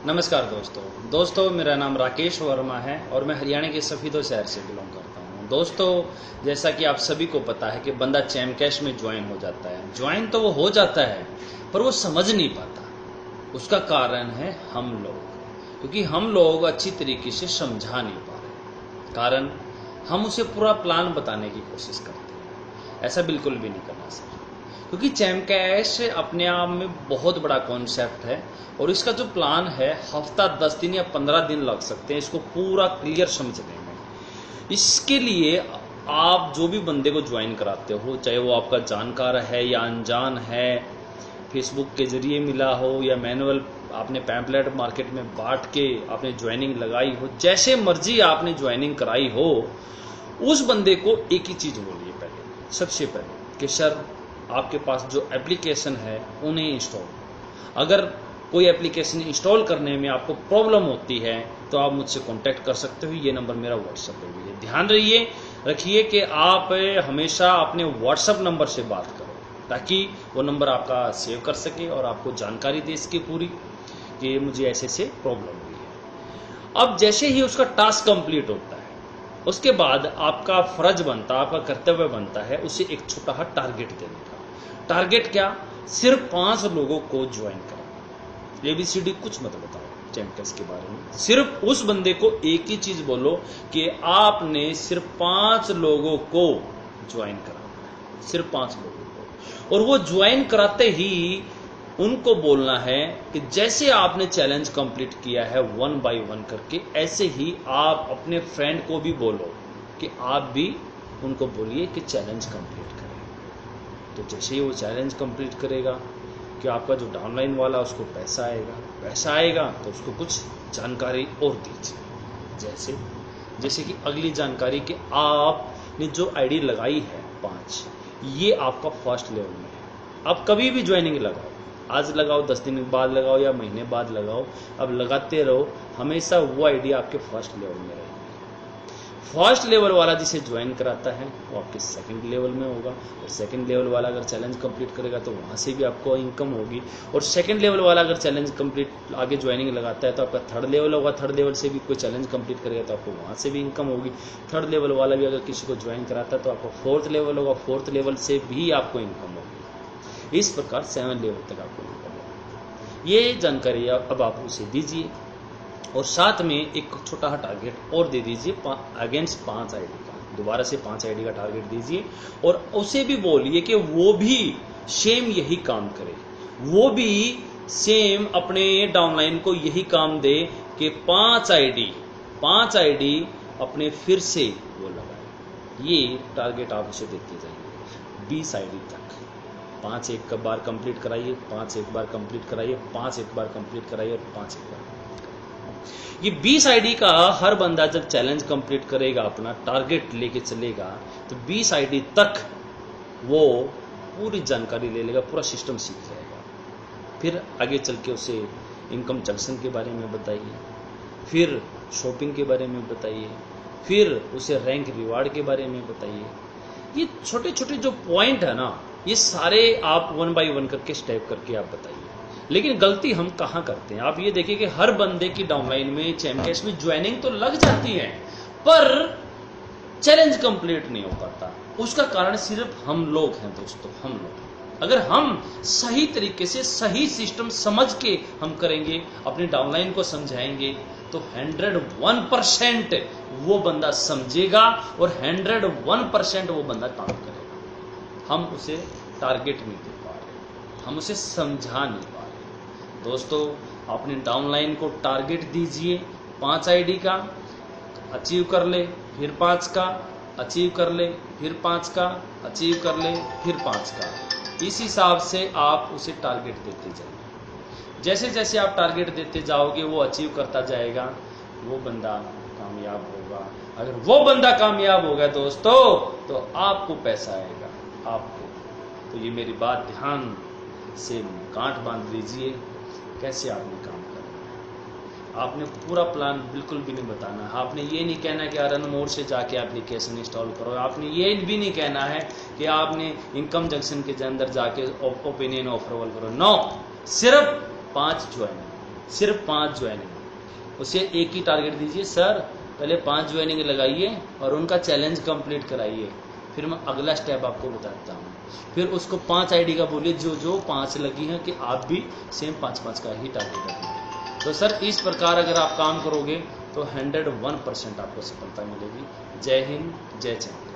नमस्कार दोस्तों मेरा नाम राकेश वर्मा है और मैं हरियाणा के सफीदो शहर से बिलोंग करता हूँ। दोस्तों, जैसा कि आप सभी को पता है कि बंदा चैम कैश में ज्वाइन हो जाता है। ज्वाइन तो वो हो जाता है पर वो समझ नहीं पाता। उसका कारण है हम लोग, क्योंकि हम लोग अच्छी तरीके से समझा नहीं पा रहे। कारण हम उसे पूरा प्लान बताने की कोशिश करते हैं। ऐसा बिल्कुल भी नहीं करना सर, क्योंकि चैम कैश अपने आप में बहुत बड़ा कॉन्सेप्ट है और इसका जो प्लान है हफ्ता 10 दिन या 15 दिन लग सकते हैं इसको पूरा क्लियर समझने में। इसके लिए आप जो भी बंदे को ज्वाइन कराते हो, चाहे वो आपका जानकार है या अनजान है, फेसबुक के जरिए मिला हो या मैनुअल आपने पैम्पलेट मार्केट में बांट के आपने ज्वाइनिंग लगाई हो, जैसे मर्जी आपने ज्वाइनिंग कराई हो, उस बंदे को एक ही चीज बोलिए पहले, सबसे पहले कि सर आपके पास जो एप्लीकेशन है उन्हें इंस्टॉल। अगर कोई एप्लीकेशन इंस्टॉल करने में आपको प्रॉब्लम होती है तो आप मुझसे कांटेक्ट कर सकते हो। ये नंबर मेरा व्हाट्सएप पे भी है। ध्यान रखिए कि आप हमेशा अपने व्हाट्सएप नंबर से बात करो ताकि वो नंबर आपका सेव कर सके और आपको जानकारी दे इसकी पूरी कि मुझे ऐसे से प्रॉब्लम हुई है। अब जैसे ही उसका टास्क कंप्लीट होता है उसके बाद आपका फर्ज बनता, आपका कर्तव्य बनता है उसे एक छोटा सा टारगेट देने का। टारगेट क्या? सिर्फ 5 लोगों को ज्वाइन करना। एबीसीडी कुछ मत बताओ चैम कैश के बारे में, सिर्फ उस बंदे को एक ही चीज बोलो कि आपने सिर्फ 5 लोगों को ज्वाइन कराना है, सिर्फ 5 लोगों को। और वो ज्वाइन कराते ही उनको बोलना है कि जैसे आपने चैलेंज कंप्लीट किया है 1 बाय 1 करके, ऐसे ही आप अपने फ्रेंड को भी बोलो कि आप भी उनको बोलिए कि चैलेंज कंप्लीट करें। तो जैसे ही वो चैलेंज कंप्लीट करेगा कि आपका जो डाउनलाइन वाला उसको पैसा आएगा तो उसको कुछ जानकारी और दीजिए। जैसे कि अगली जानकारी कि आपने जो आईडी लगाई है 5, ये आपका फर्स्ट लेवल में है। आप कभी भी ज्वाइनिंग लगाओ, आज लगाओ, 10 दिन बाद लगाओ या महीने बाद लगाओ, अब लगाते रहो, हमेशा वो आईडी आपके फर्स्ट लेवल में रहेगी। फर्स्ट लेवल वाला जिसे ज्वाइन कराता है वो आपके सेकंड लेवल में होगा और सेकंड लेवल वाला अगर चैलेंज कंप्लीट करेगा तो वहां से भी आपको इनकम होगी। और सेकंड लेवल वाला अगर चैलेंज कंप्लीट आगे ज्वाइनिंग लगाता है तो आपका थर्ड लेवल होगा। थर्ड लेवल से भी कोई चैलेंज कंप्लीट करेगा तो आपको वहां से भी इनकम होगी। थर्ड लेवल वाला भी अगर किसी को ज्वाइन कराता है तो आपका फोर्थ लेवल होगा। फोर्थ लेवल से भी आपको इनकम होगी। इस प्रकार 7 लेवल तक आपको इनकम होगी। ये जानकारी अब आप उसे दीजिए और साथ में एक छोटा सा टारगेट और दे दीजिए अगेंस्ट 5 आईडी का। दोबारा से 5 आईडी का टारगेट दीजिए और उसे भी बोलिए कि वो भी सेम यही काम करे, वो भी सेम अपने डाउनलाइन को यही काम दे कि 5 आईडी अपने फिर से वो लगाए। ये टारगेट आप उसे देते जाइए 20 आईडी तक। 5 एक बार कंप्लीट कराइए, 5 एक बार कंप्लीट कराइए, 5 एक बार कंप्लीट कराइए और 5 एक बार। ये 20 आईडी का हर बंदा जब चैलेंज कंप्लीट करेगा, अपना टारगेट लेके चलेगा, तो 20 आईडी तक वो पूरी जानकारी ले लेगा, पूरा सिस्टम सीख जाएगा। फिर आगे चल के उसे इनकम जंक्शन के बारे में बताइए, फिर शॉपिंग के बारे में बताइए, फिर उसे रैंक रिवार्ड के बारे में बताइए। ये छोटे छोटे जो पॉइंट है ना, ये सारे आप 1 बाय 1 करके स्टेप करके आप बताइए। लेकिन गलती हम कहाँ करते हैं? आप ये देखिए कि हर बंदे की डाउनलाइन में चैम कैश में ज्वाइनिंग तो लग जाती है पर चैलेंज कंप्लीट नहीं हो पाता। उसका कारण सिर्फ हम लोग हैं दोस्तों, हम लोग। अगर हम सही तरीके से सही सिस्टम समझ के हम करेंगे, अपनी डाउनलाइन को समझाएंगे, तो 101% वो बंदा समझेगा और 101% वो बंदा काम करेगा। हम उसे टारगेट नहीं दे पा रहे, हम उसे समझा नहीं पा रहे। दोस्तों, अपने डाउनलाइन को टारगेट दीजिए 5 आईडी का, अचीव कर ले, फिर 5 का अचीव कर ले, फिर 5 का अचीव कर ले, फिर 5 का। इस हिसाब से आप उसे टारगेट देते जाइए। जैसे जैसे आप टारगेट देते जाओगे वो अचीव करता जाएगा, वो बंदा कामयाब होगा। अगर वो बंदा कामयाब होगा दोस्तों तो आपको पैसा आएगा, आपको। तो ये मेरी बात ध्यान से गांठ बांध लीजिए। कैसे आपने काम करना है, आपने पूरा प्लान बिल्कुल भी नहीं बताना है। आपने ये नहीं कहना कि रन मोड से जाके एप्लीकेशन इंस्टॉल करो। आपने ये भी नहीं कहना है कि आपने इनकम जंक्शन के अंदर जाके ओपिनियन ऑफर करो। नो, सिर्फ 5 ज्वाइन, सिर्फ 5 ज्वाइनिंग। उसे एक ही टारगेट दीजिए, सर पहले 5 ज्वाइनिंग लगाइए और उनका चैलेंज कंप्लीट कराइए, फिर मैं अगला स्टेप आपको बताता हूँ। फिर उसको 5 आईडी का बोलिए जो जो 5 लगी हैं कि आप भी सेम 5-5 का ही टारगेट रखिए। तो सर इस प्रकार अगर आप काम करोगे तो 101% आपको सफलता मिलेगी। जय हिंद, जय चंद।